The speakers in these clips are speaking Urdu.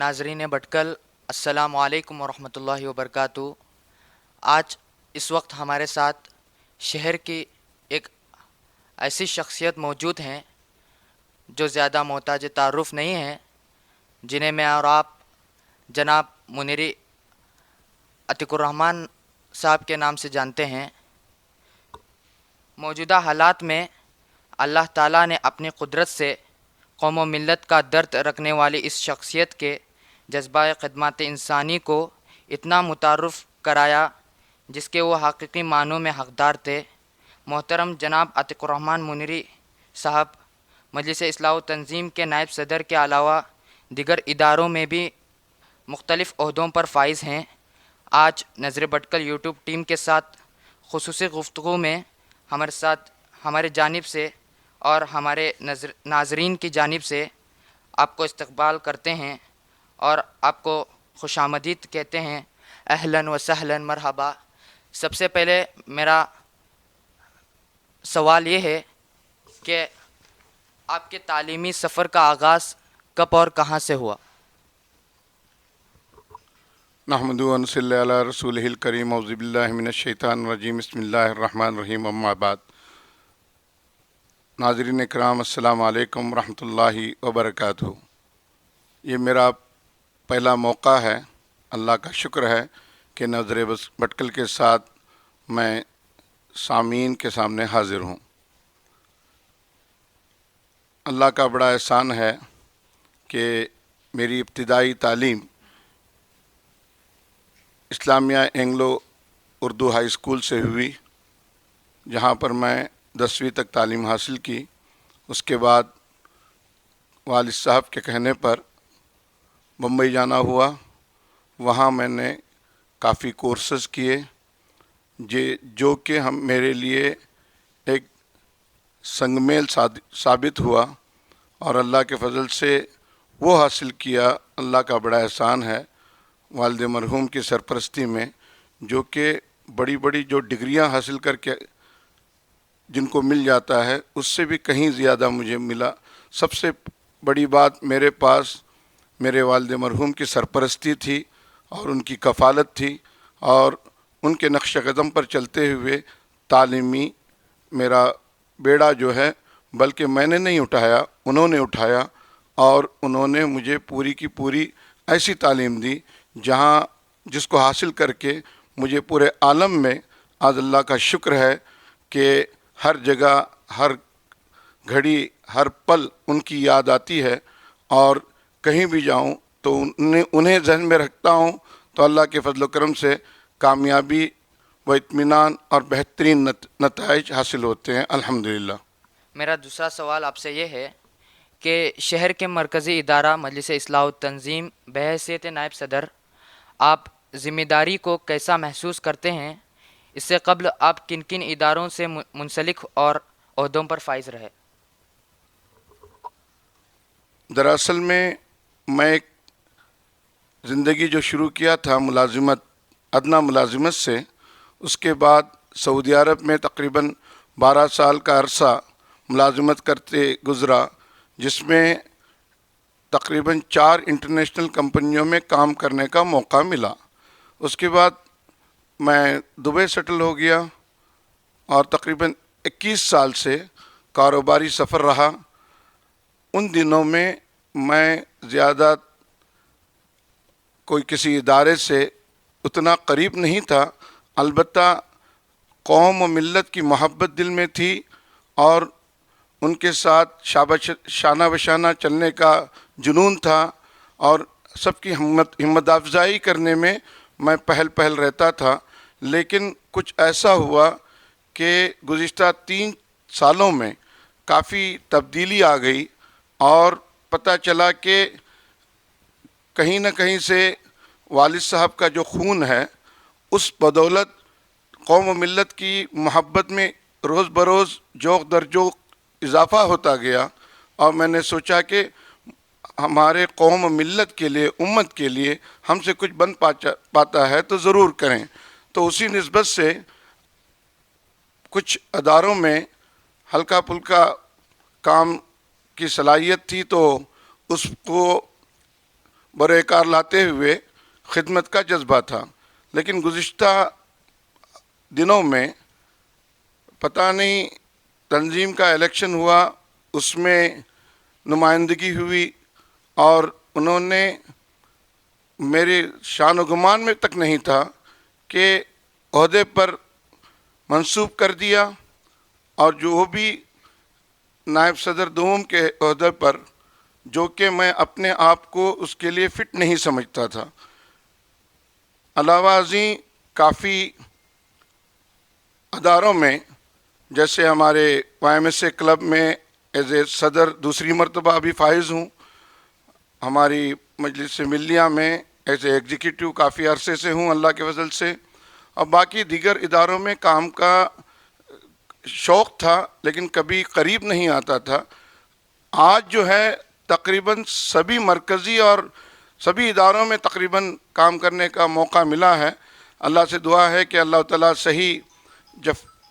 ناظرین بٹکل، السلام علیکم ورحمۃ اللہ وبرکاتہ۔ آج اس وقت ہمارے ساتھ شہر کی ایک ایسی شخصیت موجود ہیں جو زیادہ محتاج تعارف نہیں ہیں، جنہیں میں اور آپ جناب منیری عتیق الرحمن صاحب کے نام سے جانتے ہیں۔ موجودہ حالات میں اللہ تعالیٰ نے اپنی قدرت سے قوم و ملت کا درد رکھنے والی اس شخصیت کے جذبہ خدمات انسانی کو اتنا متعارف کرایا جس کے وہ حقیقی معنوں میں حقدار تھے۔ محترم جناب عتیق الرحمن منیری صاحب مجلس اصلاح و تنظیم کے نائب صدر کے علاوہ دیگر اداروں میں بھی مختلف عہدوں پر فائز ہیں۔ آج نظر بٹکل یوٹیوب ٹیم کے ساتھ خصوصی گفتگو میں ہمارے ساتھ ہمارے جانب سے اور ہمارے ناظرین کی جانب سے آپ کو استقبال کرتے ہیں اور آپ کو خوش آمدید کہتے ہیں۔ اہلاً و سہلاً مرحبا۔ سب سے پہلے میرا سوال یہ ہے کہ آپ کے تعلیمی سفر کا آغاز کب اور کہاں سے ہوا؟ نحمدہ و نصلی علی رسولہ الکریم، اعوذ باللہ من الشیطان الرجیم، بسم اللہ الرحمن الرحیم، اما بعد۔ ناظرین اکرام، السلام علیکم ورحمۃ اللہ وبرکاتہ۔ یہ میرا پہلا موقع ہے، اللہ کا شکر ہے کہ نظر بٹکل کے ساتھ میں سامعین کے سامنے حاضر ہوں۔ اللہ کا بڑا احسان ہے کہ میری ابتدائی تعلیم اسلامیہ اینگلو اردو ہائی اسکول سے ہوئی، جہاں پر میں 10ویں تک تعلیم حاصل کی۔ اس کے بعد والد صاحب کے کہنے پر بمبئی جانا ہوا۔ وہاں میں نے کافی کورسز کیے جو کہ میرے لیے ایک سنگ میل ثابت ہوا، اور اللہ کے فضل سے وہ حاصل کیا۔ اللہ کا بڑا احسان ہے والد مرحوم کی سرپرستی میں، جو کہ بڑی بڑی جو ڈگریاں حاصل کر کے جن کو مل جاتا ہے اس سے بھی کہیں زیادہ مجھے ملا۔ سب سے بڑی بات میرے پاس میرے والد مرحوم کی سرپرستی تھی اور ان کی کفالت تھی، اور ان کے نقش قدم پر چلتے ہوئے تعلیمی میرا بیڑا جو ہے، بلکہ میں نے نہیں اٹھایا، انہوں نے اٹھایا، اور انہوں نے مجھے پوری کی پوری ایسی تعلیم دی جس کو حاصل کر کے مجھے پورے عالم میں آج اللہ کا شکر ہے کہ ہر جگہ، ہر گھڑی، ہر پل ان کی یاد آتی ہے، اور کہیں بھی جاؤں تو انہیں ذہن میں رکھتا ہوں تو اللہ کے فضل و کرم سے کامیابی و اطمینان اور بہترین نتائج حاصل ہوتے ہیں، الحمدللہ۔ میرا دوسرا سوال آپ سے یہ ہے کہ شہر کے مرکزی ادارہ مجلس اصلاح و تنظیم بحیثیت نائب صدر آپ ذمہ داری کو کیسا محسوس کرتے ہیں؟ اس سے قبل آپ کن کن اداروں سے منسلک اور عہدوں پر فائز رہے؟ دراصل میں ایک زندگی جو شروع کیا تھا ادنیٰ ملازمت سے، اس کے بعد سعودی عرب میں تقریباً 12 سال کا عرصہ ملازمت کرتے گزرا، جس میں تقریباً 4 انٹرنیشنل کمپنیوں میں کام کرنے کا موقع ملا۔ اس کے بعد میں دبئی سیٹل ہو گیا، اور تقریباً 21 سال سے کاروباری سفر رہا۔ ان دنوں میں زیادہ کوئی کسی ادارے سے اتنا قریب نہیں تھا، البتہ قوم و ملت کی محبت دل میں تھی، اور ان کے ساتھ شانہ بشانہ چلنے کا جنون تھا، اور سب کی ہمت افزائی کرنے میں میں پہل رہتا تھا۔ لیکن کچھ ایسا ہوا کہ گزشتہ 3 سالوں میں کافی تبدیلی آ گئی، اور پتہ چلا کہ کہیں نہ کہیں سے والد صاحب کا جو خون ہے، اس بدولت قوم و ملت کی محبت میں روز بروز جوق در جوق اضافہ ہوتا گیا، اور میں نے سوچا کہ ہمارے قوم و ملت کے لیے، امت کے لیے ہم سے کچھ بن پاتا ہے تو ضرور کریں۔ تو اسی نسبت سے کچھ اداروں میں ہلکا پھلکا کام کی صلاحیت تھی، تو اس کو برے کار لاتے ہوئے خدمت کا جذبہ تھا، لیکن گزشتہ دنوں میں پتہ نہیں تنظیم کا الیکشن ہوا، اس میں نمائندگی ہوئی اور انہوں نے میرے شان و گمان میں تک نہیں تھا کہ عہدے پر منصوب کر دیا، اور جو بھی نائب صدر دوم کے عہدے پر، جو کہ میں اپنے آپ کو اس کے لیے فٹ نہیں سمجھتا تھا۔ علاوہ ازیں کافی اداروں میں، جیسے ہمارے YMSA کلب میں ایز اے صدر دوسری مرتبہ ابھی فائز ہوں، ہماری مجلس ملیہ میں ایز اے ایگزیکٹو کافی عرصے سے ہوں اللہ کے فضل سے، اور باقی دیگر اداروں میں کام کا شوق تھا لیکن کبھی قریب نہیں آتا تھا۔ آج جو ہے تقریباً سبھی مرکزی اور سبھی اداروں میں تقریباً کام کرنے کا موقع ملا ہے۔ اللہ سے دعا ہے کہ اللہ تعالیٰ صحیح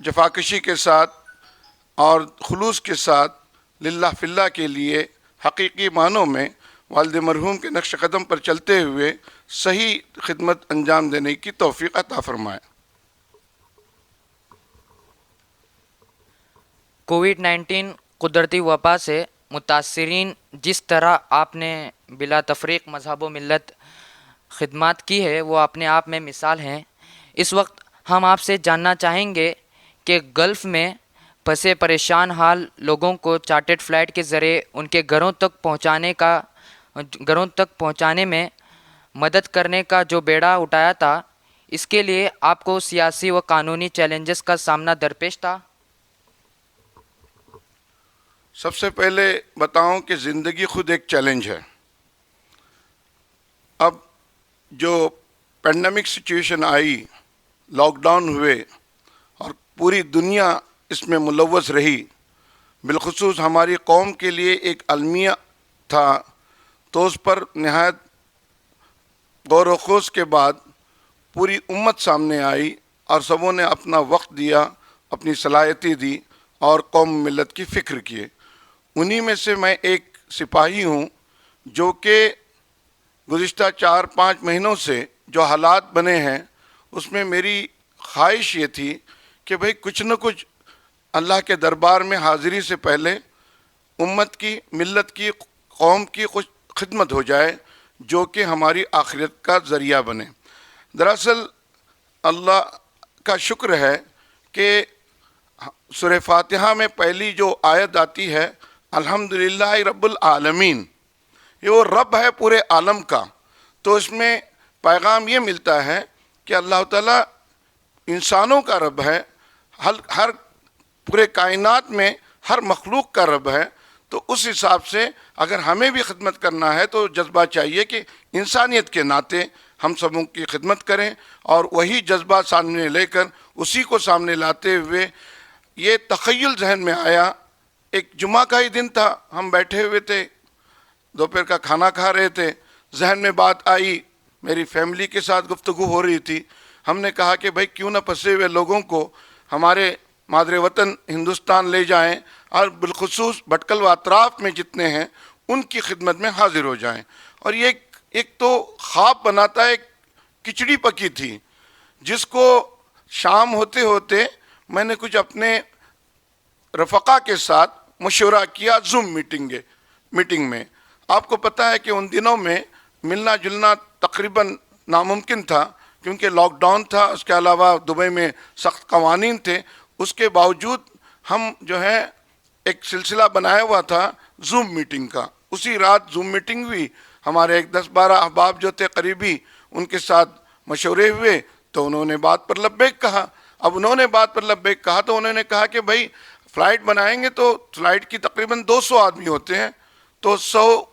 جفاکشی کے ساتھ اور خلوص کے ساتھ للہ فی اللہ کے لیے حقیقی معنوں میں والد مرحوم کے نقش قدم پر چلتے ہوئے صحیح خدمت انجام دینے کی توفیق عطا فرمائے۔ کووڈ-19 قدرتی وبا سے متاثرین جس طرح آپ نے بلا تفریق مذہب و ملت خدمات کی ہے وہ اپنے آپ میں مثال ہیں۔ اس وقت ہم آپ سے جاننا چاہیں گے کہ گلف میں پھنسے پریشان حال لوگوں کو چارٹرڈ فلائٹ کے ذریعے ان کے گھروں تک پہنچانے میں مدد کرنے کا جو بیڑا اٹھایا تھا، اس کے لیے آپ کو سیاسی و قانونی چیلنجز کا سامنا درپیش تھا؟ سب سے پہلے بتاؤں کہ زندگی خود ایک چیلنج ہے۔ اب جو پینڈیمک سچویشن آئی، لاک ڈاؤن ہوئے اور پوری دنیا اس میں ملوث رہی، بالخصوص ہماری قوم کے لیے ایک المیہ تھا، تو اس پر نہایت غور و خوض کے بعد پوری امت سامنے آئی اور سبوں نے اپنا وقت دیا، اپنی صلاحیتیں دی اور قوم ملت کی فکر کیے۔ انہی میں سے میں ایک سپاہی ہوں جو کہ گزشتہ 4-5 مہینوں سے جو حالات بنے ہیں اس میں میری خواہش یہ تھی کہ بھئی کچھ نہ کچھ اللہ کے دربار میں حاضری سے پہلے امت کی، ملت کی، قوم کی کچھ خدمت ہو جائے جو کہ ہماری آخرت کا ذریعہ بنے۔ دراصل اللہ کا شکر ہے کہ سورہ فاتحہ میں پہلی جو آیت آتی ہے الحمدللہ رب العالمین، یہ وہ رب ہے پورے عالم کا، تو اس میں پیغام یہ ملتا ہے کہ اللہ تعالیٰ انسانوں کا رب ہے، ہر پورے کائنات میں ہر مخلوق کا رب ہے۔ تو اس حساب سے اگر ہمیں بھی خدمت کرنا ہے تو جذبہ چاہیے کہ انسانیت کے ناطے ہم سبوں کی خدمت کریں، اور وہی جذبہ سامنے لے کر اسی کو سامنے لاتے ہوئے یہ تخیل ذہن میں آیا۔ ایک جمعہ کا ہی دن تھا، ہم بیٹھے ہوئے تھے، دوپہر کا کھانا کھا رہے تھے، ذہن میں بات آئی، میری فیملی کے ساتھ گفتگو ہو رہی تھی، ہم نے کہا کہ بھائی کیوں نہ پھنسے ہوئے لوگوں کو ہمارے مادر وطن ہندوستان لے جائیں، اور بالخصوص بھٹکل و اطراف میں جتنے ہیں ان کی خدمت میں حاضر ہو جائیں۔ اور یہ ایک تو خواب بناتا ہے، کھچڑی پکی تھی جس کو شام ہوتے ہوتے میں نے کچھ اپنے رفقا کے ساتھ مشورہ کیا زوم میٹنگ میں۔ آپ کو پتہ ہے کہ ان دنوں میں ملنا جلنا تقریباً ناممکن تھا کیونکہ لاک ڈاؤن تھا، اس کے علاوہ دبئی میں سخت قوانین تھے۔ اس کے باوجود ہم جو ہے ایک سلسلہ بنایا ہوا تھا زوم میٹنگ کا، اسی رات زوم میٹنگ ہوئی، ہمارے ایک 10-12 احباب جو تھے قریبی، ان کے ساتھ مشورے ہوئے تو انہوں نے بات پر لبیک کہا۔ اب انہوں نے بات پر لبیک کہا تو انہوں نے کہا کہ بھائی فلائٹ بنائیں گے تو فلائٹ کی تقریباً 200 آدمی ہوتے ہیں، تو 100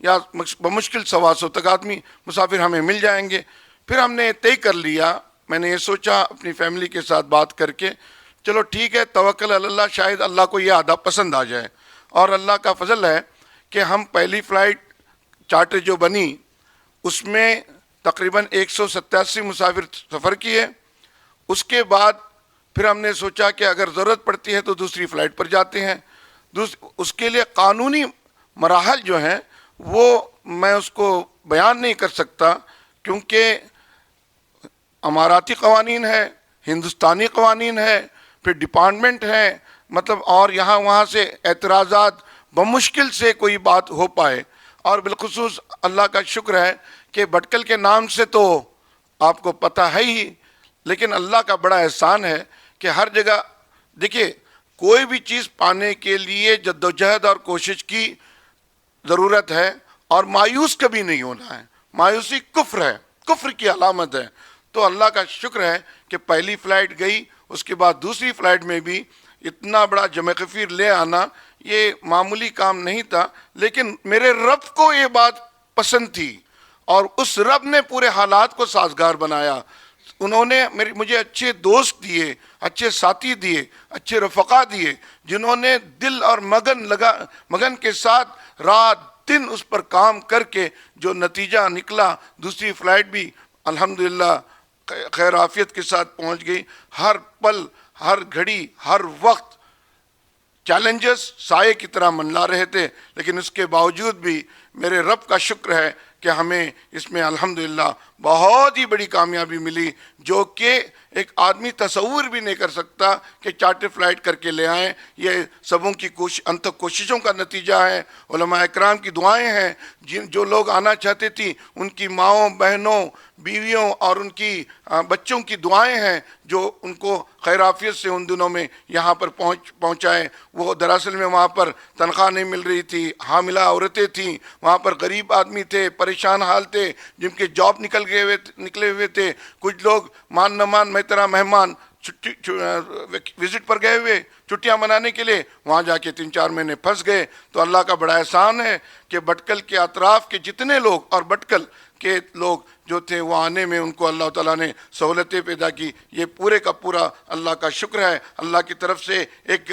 یا بمشکل 125 تک آدمی مسافر ہمیں مل جائیں گے۔ پھر ہم نے طے کر لیا، میں نے یہ سوچا اپنی فیملی کے ساتھ بات کر کے، چلو ٹھیک ہے، توکل علی اللہ، شاید اللہ کو یہ آداب پسند آ جائے۔ اور اللہ کا فضل ہے کہ ہم پہلی فلائٹ چارٹر جو بنی اس میں تقریباً 187 مسافر سفر کیے۔ اس کے بعد پھر ہم نے سوچا کہ اگر ضرورت پڑتی ہے تو دوسری فلائٹ پر جاتے ہیں۔ اس کے لیے قانونی مراحل جو ہیں وہ میں اس کو بیان نہیں کر سکتا، کیونکہ اماراتی قوانین ہے، ہندوستانی قوانین ہے، پھر ڈپارٹمنٹ ہے، مطلب اور یہاں وہاں سے اعتراضات، بمشکل سے کوئی بات ہو پائے. اور بالخصوص اللہ کا شکر ہے کہ بھٹکل کے نام سے تو آپ کو پتہ ہے ہی، لیکن اللہ کا بڑا احسان ہے کہ ہر جگہ دیکھیے کوئی بھی چیز پانے کے لیے جدوجہد اور کوشش کی ضرورت ہے، اور مایوس کبھی نہیں ہونا ہے. مایوسی کفر ہے، کفر کی علامت ہے. تو اللہ کا شکر ہے کہ پہلی فلائٹ گئی، اس کے بعد دوسری فلائٹ میں بھی اتنا بڑا جمع غفیر لے آنا یہ معمولی کام نہیں تھا. لیکن میرے رب کو یہ بات پسند تھی، اور اس رب نے پورے حالات کو سازگار بنایا. انہوں نے مجھے اچھے دوست دیے، اچھے ساتھی دیے، اچھے رفقا دیے، جنہوں نے دل اور مگن کے ساتھ رات دن اس پر کام کر کے جو نتیجہ نکلا، دوسری فلائٹ بھی الحمدللہ خیر عافیت کے ساتھ پہنچ گئی. ہر پل، ہر گھڑی، ہر وقت چیلنجز سائے کی طرح منڈلا رہے تھے، لیکن اس کے باوجود بھی میرے رب کا شکر ہے کہ ہمیں اس میں الحمدللہ بہت ہی بڑی کامیابی ملی، جو کہ ایک آدمی تصور بھی نہیں کر سکتا کہ چارٹر فلائٹ کر کے لے آئیں. یہ سبوں کی کوششوں کا نتیجہ ہے، علماء اکرام کی دعائیں ہیں. جو لوگ آنا چاہتے تھی ان کی ماؤں، بہنوں، بیویوں اور ان کی بچوں کی دعائیں ہیں جو ان کو خیر عافیت سے ان دنوں میں یہاں پر پہنچائے. وہ دراصل میں وہاں پر تنخواہ نہیں مل رہی تھی، حاملہ عورتیں تھیں، وہاں پر غریب آدمی تھے، پریشان حال تھے، جن کے جاب نکلے ہوئے تھے. کچھ لوگ مان نہ مان میں تیرا مہمان وزٹ پر گئے ہوئے چھٹیاں منانے کے لیے، وہاں جا کے 3-4 مہینے پھنس گئے. تو اللہ کا بڑا احسان ہے کہ بھٹکل کے اطراف کے جتنے لوگ اور بھٹکل کے لوگ جو تھے وہ آنے میں ان کو اللہ تعالیٰ نے سہولتیں پیدا کی. یہ پورے کا پورا اللہ کا شکر ہے. اللہ کی طرف سے ایک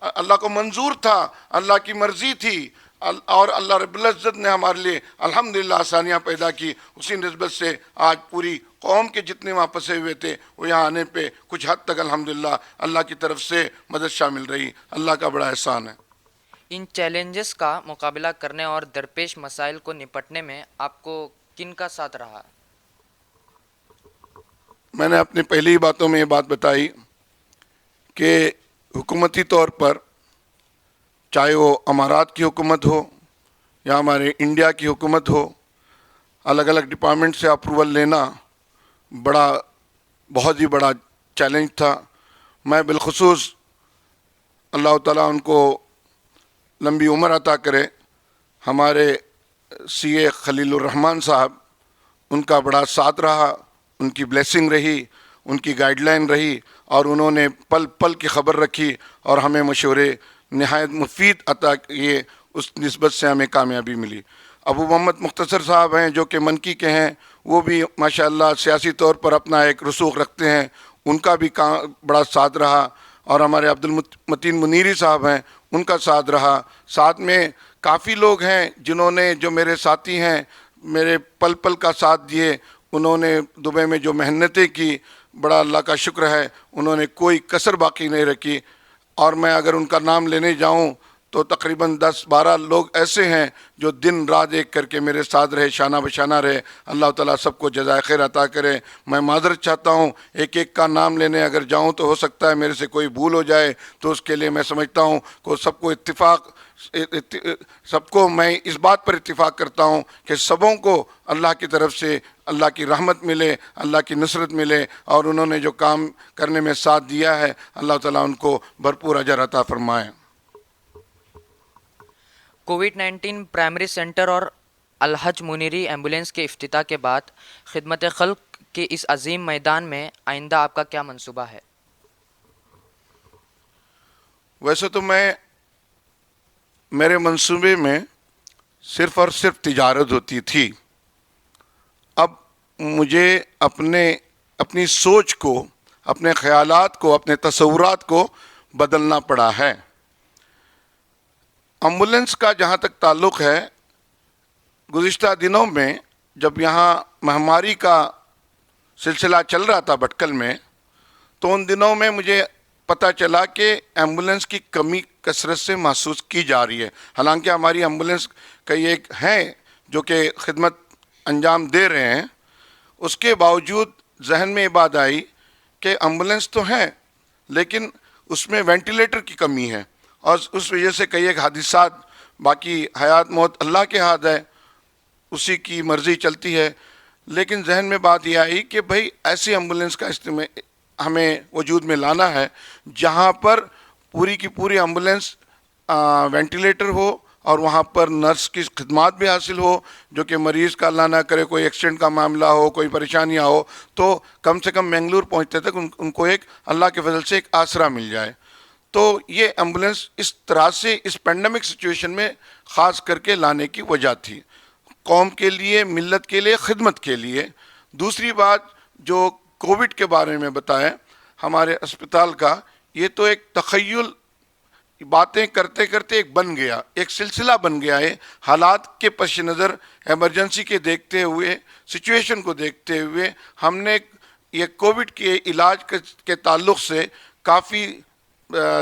اللہ کو منظور تھا، اللہ کی مرضی تھی، اور اللہ رب العزت نے ہمارے لیے الحمدللہ آسانیاں پیدا کی. اسی نسبت سے آج پوری قوم کے جتنے وہاں پھنسے ہوئے تھے وہ یہاں آنے پہ کچھ حد تک الحمدللہ اللہ کی طرف سے مدد شامل رہی. اللہ کا بڑا احسان ہے. ان چیلنجز کا مقابلہ کرنے اور درپیش مسائل کو نپٹنے میں آپ کو کن کا ساتھ رہا؟ میں نے اپنی پہلی باتوں میں یہ بات بتائی کہ حکومتی طور پر چاہے وہ امارات کی حکومت ہو یا ہمارے انڈیا کی حکومت ہو، الگ الگ ڈپارٹمنٹ سے اپروول لینا بہت ہی بڑا چیلنج تھا. میں بالخصوص اللہ تعالیٰ ان کو لمبی عمر عطا کرے، ہمارے سی اے خلیل الرحمان صاحب، ان کا بڑا ساتھ رہا، ان کی بلیسنگ رہی، ان کی گائیڈ لائن رہی، اور انہوں نے پل پل کی خبر رکھی اور ہمیں مشورے نہایت مفید عطا کیے. اس نسبت سے ہمیں کامیابی ملی. ابو محمد مختصر صاحب ہیں جو کہ منکی کے ہیں، وہ بھی ماشاءاللہ سیاسی طور پر اپنا ایک رسوخ رکھتے ہیں، ان کا بھی بڑا ساتھ رہا. اور ہمارے عبد المتین منیری صاحب ہیں، ان کا ساتھ رہا. ساتھ میں کافی لوگ ہیں جنہوں نے، جو میرے ساتھی ہیں، میرے پل پل کا ساتھ دیے. انہوں نے دبئی میں جو محنتیں کی، بڑا اللہ کا شکر ہے، انہوں نے کوئی کسر باقی نہیں رکھی. اور میں اگر ان کا نام لینے جاؤں تو تقریباً 10-12 لوگ ایسے ہیں جو دن رات ایک کر کے میرے ساتھ رہے، شانہ بشانہ رہے. اللہ تعالیٰ سب کو جزائے خیر عطا کرے. میں معذرت چاہتا ہوں، ایک ایک کا نام لینے اگر جاؤں تو ہو سکتا ہے میرے سے کوئی بھول ہو جائے، تو اس کے لیے میں سمجھتا ہوں کہ سب کو میں اس بات پر اتفاق کرتا ہوں کہ سبوں کو اللہ کی طرف سے اللہ کی رحمت ملے، اللہ کی نصرت ملے، اور انہوں نے جو کام کرنے میں ساتھ دیا ہے اللہ تعالیٰ ان کو بھرپور اجر عطا فرمائے. کووڈ-19 پرائمری سینٹر اور الحج منیری ایمبولینس کے افتتاح کے بعد خدمت خلق کے اس عظیم میدان میں آئندہ آپ کا کیا منصوبہ ہے؟ ویسے تو میرے منصوبے میں صرف اور صرف تجارت ہوتی تھی. اب مجھے اپنی سوچ کو، اپنے خیالات کو، اپنے تصورات کو بدلنا پڑا ہے. ایمبولینس کا جہاں تک تعلق ہے، گزشتہ دنوں میں جب یہاں مہاماری کا سلسلہ چل رہا تھا بھٹکل میں، تو ان دنوں میں مجھے پتہ چلا کہ ایمبولینس کی کمی کثرت سے محسوس کی جا رہی ہے. حالانکہ ہماری ایمبولینس کئی ایک ہیں جو کہ خدمت انجام دے رہے ہیں، اس کے باوجود ذہن میں یہ بات آئی کہ ایمبولینس تو ہیں لیکن اس میں وینٹیلیٹر کی کمی ہے، اور اس وجہ سے کئی ایک حادثات، باقی حیات موت اللہ کے ہاتھ ہے، اسی کی مرضی چلتی ہے، لیکن ذہن میں بات یہ آئی کہ بھئی ایسی ایمبولینس کا استعمال ہمیں وجود میں لانا ہے جہاں پر پوری کی پوری ایمبولینس وینٹیلیٹر ہو اور وہاں پر نرس کی خدمات بھی حاصل ہو، جو کہ مریض کا اللہ نہ کرے کوئی ایکسیڈنٹ کا معاملہ ہو، کوئی پریشانیاں ہو تو کم سے کم منگلور پہنچتے تک ان کو ایک اللہ کے فضل سے ایک آسرا مل جائے۔ تو یہ ایمبولینس اس طرح سے اس پینڈیمک سچویشن میں خاص کر کے لانے کی وجہ تھی، قوم کے لیے، ملت کے لیے، خدمت کے لیے۔ دوسری بات جو کووڈ کے بارے میں بتایا ہمارے اسپتال کا، یہ تو ایک تخیل، باتیں کرتے کرتے ایک بن گیا، ایک سلسلہ بن گیا ہے۔ حالات کے پس نظر، ایمرجنسی کے دیکھتے ہوئے، سچویشن کو دیکھتے ہوئے، ہم نے یہ کووڈ کے علاج کے تعلق سے کافی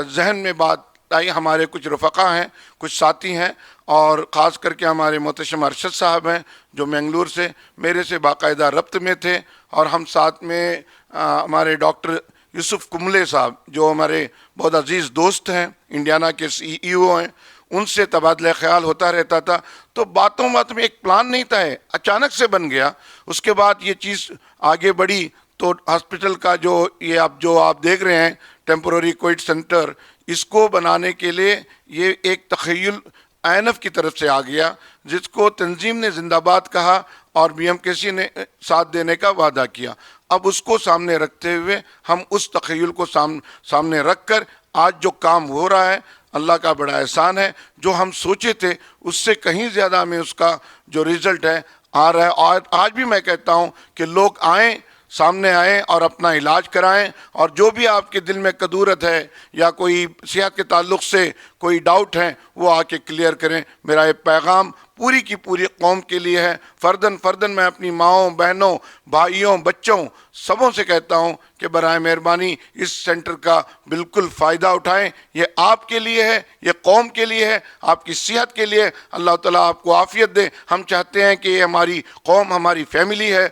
ذہن میں بات آئی۔ ہمارے کچھ رفقا ہیں، کچھ ساتھی ہیں، اور خاص کر کے ہمارے محتشم ارشد صاحب ہیں جو منگلور سے میرے سے باقاعدہ ربط میں تھے، اور ہم ساتھ میں ہمارے ڈاکٹر یوسف کملے صاحب جو ہمارے بہت عزیز دوست ہیں، انڈیانا کے سی ای او ہیں، ان سے تبادلہ خیال ہوتا رہتا تھا۔ تو باتوں میں ایک پلان نہیں تھا، اچانک سے بن گیا۔ اس کے بعد یہ چیز آگے بڑھی تو ہاسپٹل کا جو آپ دیکھ رہے ہیں ٹیمپورری کووڈ سینٹر، اس کو بنانے کے لیے یہ ایک تخیل INF کی طرف سے آ گیا، جس کو تنظیم نے زندہ باد کہا اور BMKC نے ساتھ دینے کا وعدہ کیا۔ اب اس کو سامنے رکھتے ہوئے ہم اس تخیل کو سامنے رکھ کر آج جو کام ہو رہا ہے، اللہ کا بڑا احسان ہے، جو ہم سوچے تھے اس سے کہیں زیادہ ہمیں اس کا جو ریزلٹ ہے آ رہا ہے۔ اور آج بھی میں کہتا ہوں کہ لوگ آئیں، سامنے آئیں اور اپنا علاج کرائیں، اور جو بھی آپ کے دل میں کدورت ہے یا کوئی صحت کے تعلق سے کوئی ڈاؤٹ ہے وہ آ کے کلیئر کریں۔ میرا یہ پیغام پوری کی پوری قوم کے لیے ہے، فردن میں اپنی ماؤں، بہنوں، بھائیوں، بچوں سبوں سے کہتا ہوں کہ برائے مہربانی اس سینٹر کا بالکل فائدہ اٹھائیں۔ یہ آپ کے لیے ہے، یہ قوم کے لیے ہے، آپ کی صحت کے لیے۔ اللہ تعالیٰ آپ کو عافیت دے۔ ہم چاہتے ہیں کہ یہ ہماری قوم، ہماری فیملی ہے،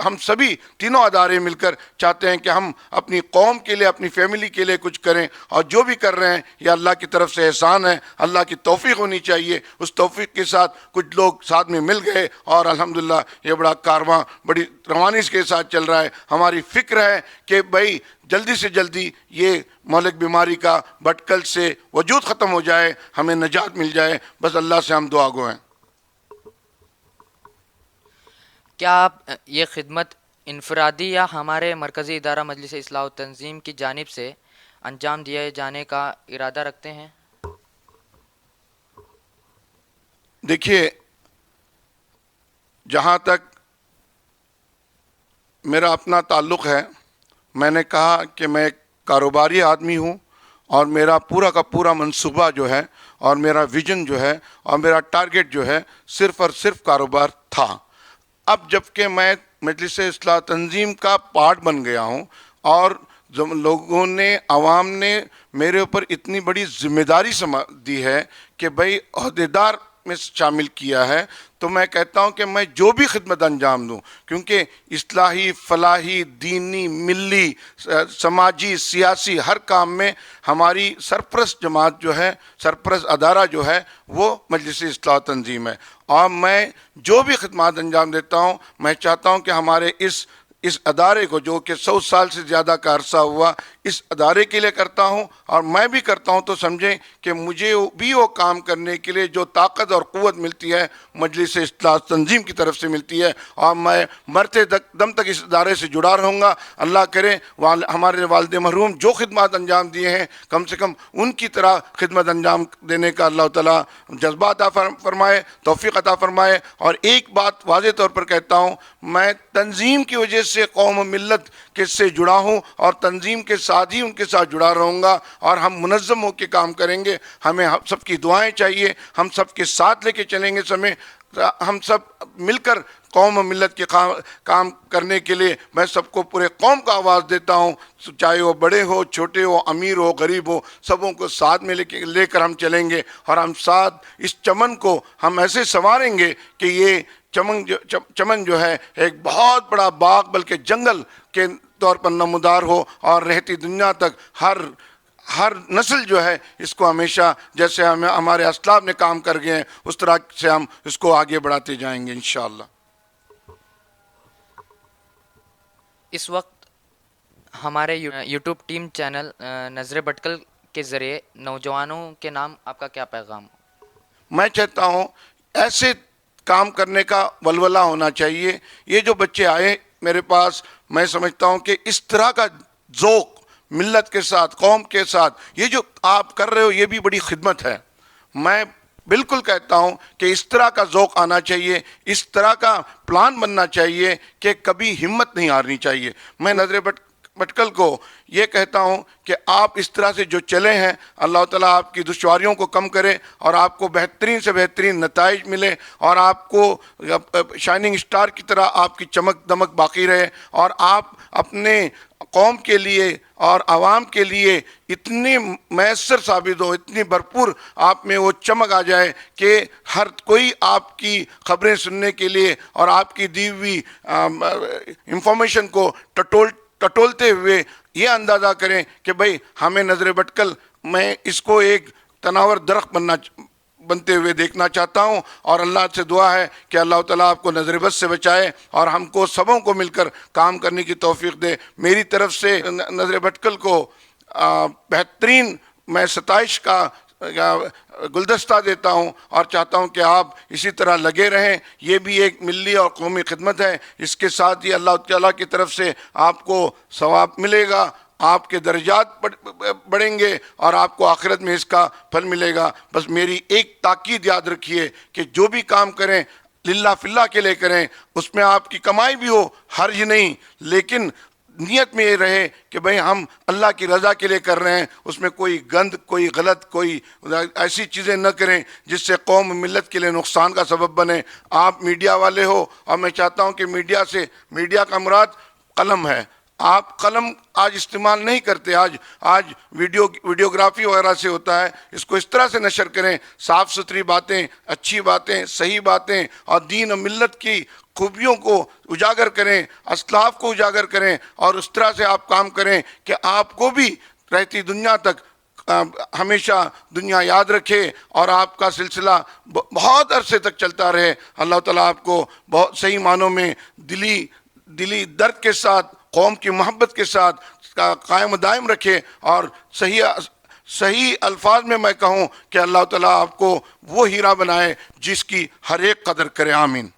ہم سبھی تینوں ادارے مل کر چاہتے ہیں کہ ہم اپنی قوم کے لیے، اپنی فیملی کے لیے کچھ کریں، اور جو بھی کر رہے ہیں یہ اللہ کی طرف سے احسان ہے، اللہ کی توفیق ہونی چاہیے۔ اس توفیق کے ساتھ کچھ لوگ ساتھ میں مل گئے اور الحمدللہ یہ بڑا کارواں بڑی روانی کے ساتھ چل رہا ہے۔ ہماری فکر ہے کہ بھئی جلدی سے جلدی یہ مہلک بیماری کا بھٹکل سے وجود ختم ہو جائے، ہمیں نجات مل جائے، بس اللہ سے ہم دعا گو ہیں۔ کیا آپ یہ خدمت انفرادی یا ہمارے مرکزی ادارہ مجلس اصلاح و تنظیم کی جانب سے انجام دیے جانے کا ارادہ رکھتے ہیں؟ دیکھیے، جہاں تک میرا اپنا تعلق ہے، میں نے کہا کہ میں ایک کاروباری آدمی ہوں، اور میرا پورا کا پورا منصوبہ جو ہے اور میرا ویژن جو ہے اور میرا ٹارگٹ جو ہے صرف اور صرف کاروبار تھا۔ اب جب کہ میں مجلس اصلاح تنظیم کا پارٹ بن گیا ہوں، اور لوگوں نے، عوام نے میرے اوپر اتنی بڑی ذمہ داری دی ہے کہ بھئی عہدیدار میں شامل کیا ہے، تو میں کہتا ہوں کہ میں جو بھی خدمت انجام دوں، کیونکہ اصلاحی، فلاحی، دینی، ملی، سماجی، سیاسی ہر کام میں ہماری سرپرست جماعت جو ہے، سرپرست ادارہ جو ہے وہ مجلس اصلاح تنظیم ہے، اور میں جو بھی خدمات انجام دیتا ہوں میں چاہتا ہوں کہ ہمارے اس ادارے کو، جو کہ 100 سال سے زیادہ کا عرصہ ہوا، اس ادارے کے لیے کرتا ہوں، اور میں بھی کرتا ہوں تو سمجھیں کہ مجھے بھی وہ کام کرنے کے لیے جو طاقت اور قوت ملتی ہے مجلس اصلاح تنظیم کی طرف سے ملتی ہے، اور میں مرتے دم تک اس ادارے سے جڑا رہوں گا۔ اللہ کرے ہمارے والد مرحوم جو خدمات انجام دیے ہیں کم سے کم ان کی طرح خدمت انجام دینے کا اللہ تعالیٰ جذبہ عطا فرمائے، توفیق عطا فرمائے۔ اور ایک بات واضح طور پر کہتا ہوں، میں تنظیم کی وجہ سے قوم و ملت کے سے جڑا ہوں، اور تنظیم کے ساتھ ہی ان کے ساتھ جڑا رہوں گا اور ہم منظم ہو کے کام کریں گے. ہمیں سب کی دعائیں چاہیے, ہم سب کے ساتھ لے کے چلیں گے. ہم سب مل کر قوم و ملت کے کام کرنے کے لیے میں سب کو پورے قوم کا آواز دیتا ہوں, چاہے وہ بڑے ہو, چھوٹے ہو, امیر ہو, غریب ہو, سبوں کو ساتھ میں لے کر ہم چلیں گے. اور ہم ساتھ اس چمن کو ہم ایسے سنواریں گے کہ یہ چمن جو ہے ایک بہت بڑا باغ بلکہ جنگل کے طور پر نمودار ہو, اور رہتی دنیا تک ہر نسل جو ہے اس کو ہمیشہ جیسے ہمارے اسلاف نے کام کر گئے ہیں اس طرح سے ہم اس کو آگے بڑھاتے جائیں گے انشاءاللہ. اس وقت ہمارے یوٹیوب ٹیم چینل نظر بٹکل کے ذریعے نوجوانوں کے نام آپ کا کیا پیغام ہو؟ میں چاہتا ہوں ایسے کام کرنے کا ولولہ ہونا چاہیے. یہ جو بچے آئے میرے پاس, میں سمجھتا ہوں کہ اس طرح کا ذوق ملت کے ساتھ, قوم کے ساتھ یہ جو آپ کر رہے ہو یہ بھی بڑی خدمت ہے. میں بالکل کہتا ہوں کہ اس طرح کا ذوق آنا چاہیے, اس طرح کا پلان بننا چاہیے کہ کبھی ہمت نہیں ہارنی چاہیے. میں نظر بٹکل کو یہ کہتا ہوں کہ آپ اس طرح سے جو چلے ہیں, اللہ تعالیٰ آپ کی دشواریوں کو کم کرے اور آپ کو بہترین سے بہترین نتائج ملے, اور آپ کو شائننگ اسٹار کی طرح آپ کی چمک دمک باقی رہے, اور آپ اپنے قوم کے لیے اور عوام کے لیے اتنی میسر ثابت ہو, اتنی بھرپور آپ میں وہ چمک آ جائے کہ ہر کوئی آپ کی خبریں سننے کے لیے اور آپ کی دی ہوئی انفارمیشن کو ٹٹولتے ہوئے یہ اندازہ کریں کہ بھئی ہمیں نظر بٹکل میں اس کو ایک تناور درخت بنتے ہوئے دیکھنا چاہتا ہوں. اور اللہ سے دعا ہے کہ اللہ تعالیٰ آپ کو نظر بد سے بچائے اور ہم کو سبوں کو مل کر کام کرنے کی توفیق دے. میری طرف سے نظر بٹکل کو بہترین میں ستائش کا گلدستہ دیتا ہوں اور چاہتا ہوں کہ آپ اسی طرح لگے رہیں. یہ بھی ایک ملی اور قومی خدمت ہے. اس کے ساتھ ہی اللہ تعالیٰ کی طرف سے آپ کو ثواب ملے گا, آپ کے درجات بڑھیں گے اور آپ کو آخرت میں اس کا پھل ملے گا. بس میری ایک تاکید یاد رکھیے کہ جو بھی کام کریں للہ فی اللہ کے لیے کریں, اس میں آپ کی کمائی بھی ہو حرج نہیں, لیکن نیت میں یہ رہے کہ بھئی ہم اللہ کی رضا کے لیے کر رہے ہیں. اس میں کوئی گند, کوئی غلط, کوئی ایسی چیزیں نہ کریں جس سے قوم ملت کے لیے نقصان کا سبب بنے. آپ میڈیا والے ہو اور میں چاہتا ہوں کہ میڈیا کا مراد قلم ہے. آپ قلم آج استعمال نہیں کرتے, آج ویڈیوگرافی وغیرہ سے ہوتا ہے. اس کو اس طرح سے نشر کریں, صاف ستھری باتیں, اچھی باتیں, صحیح باتیں اور دین و ملت کی خوبیوں کو اجاگر کریں, اسلاف کو اجاگر کریں, اور اس طرح سے آپ کام کریں کہ آپ کو بھی رہتی دنیا تک ہمیشہ دنیا یاد رکھے اور آپ کا سلسلہ بہت عرصے تک چلتا رہے. اللہ تعالیٰ آپ کو بہت صحیح معنوں میں دلی درد کے ساتھ, قوم کی محبت کے ساتھ قائم و دائم رکھے, اور صحیح الفاظ میں میں کہوں کہ اللہ تعالیٰ آپ کو وہ ہیرا بنائے جس کی ہر ایک قدر کرے. آمین.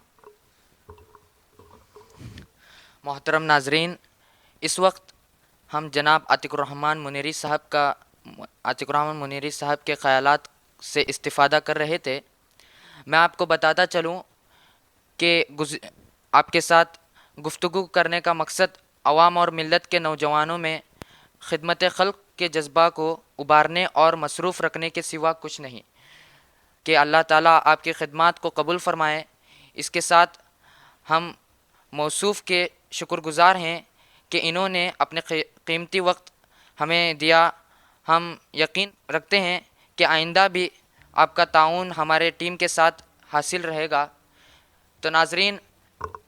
محترم ناظرین, اس وقت ہم جناب عتیق الرحمن منیری صاحب کے خیالات سے استفادہ کر رہے تھے. میں آپ کو بتاتا چلوں کہ آپ کے ساتھ گفتگو کرنے کا مقصد عوام اور ملت کے نوجوانوں میں خدمت خلق کے جذبہ کو ابھارنے اور مصروف رکھنے کے سوا کچھ نہیں. کہ اللہ تعالیٰ آپ کی خدمات کو قبول فرمائے. اس کے ساتھ ہم موصوف کے شکر گزار ہیں کہ انہوں نے اپنے قیمتی وقت ہمیں دیا. ہم یقین رکھتے ہیں کہ آئندہ بھی آپ کا تعاون ہمارے ٹیم کے ساتھ حاصل رہے گا. تو ناظرین,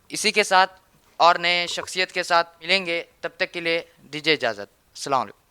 اسی کے ساتھ اور نئے شخصیت کے ساتھ ملیں گے. تب تک کے لیے دیجیے اجازت. السلام علیکم.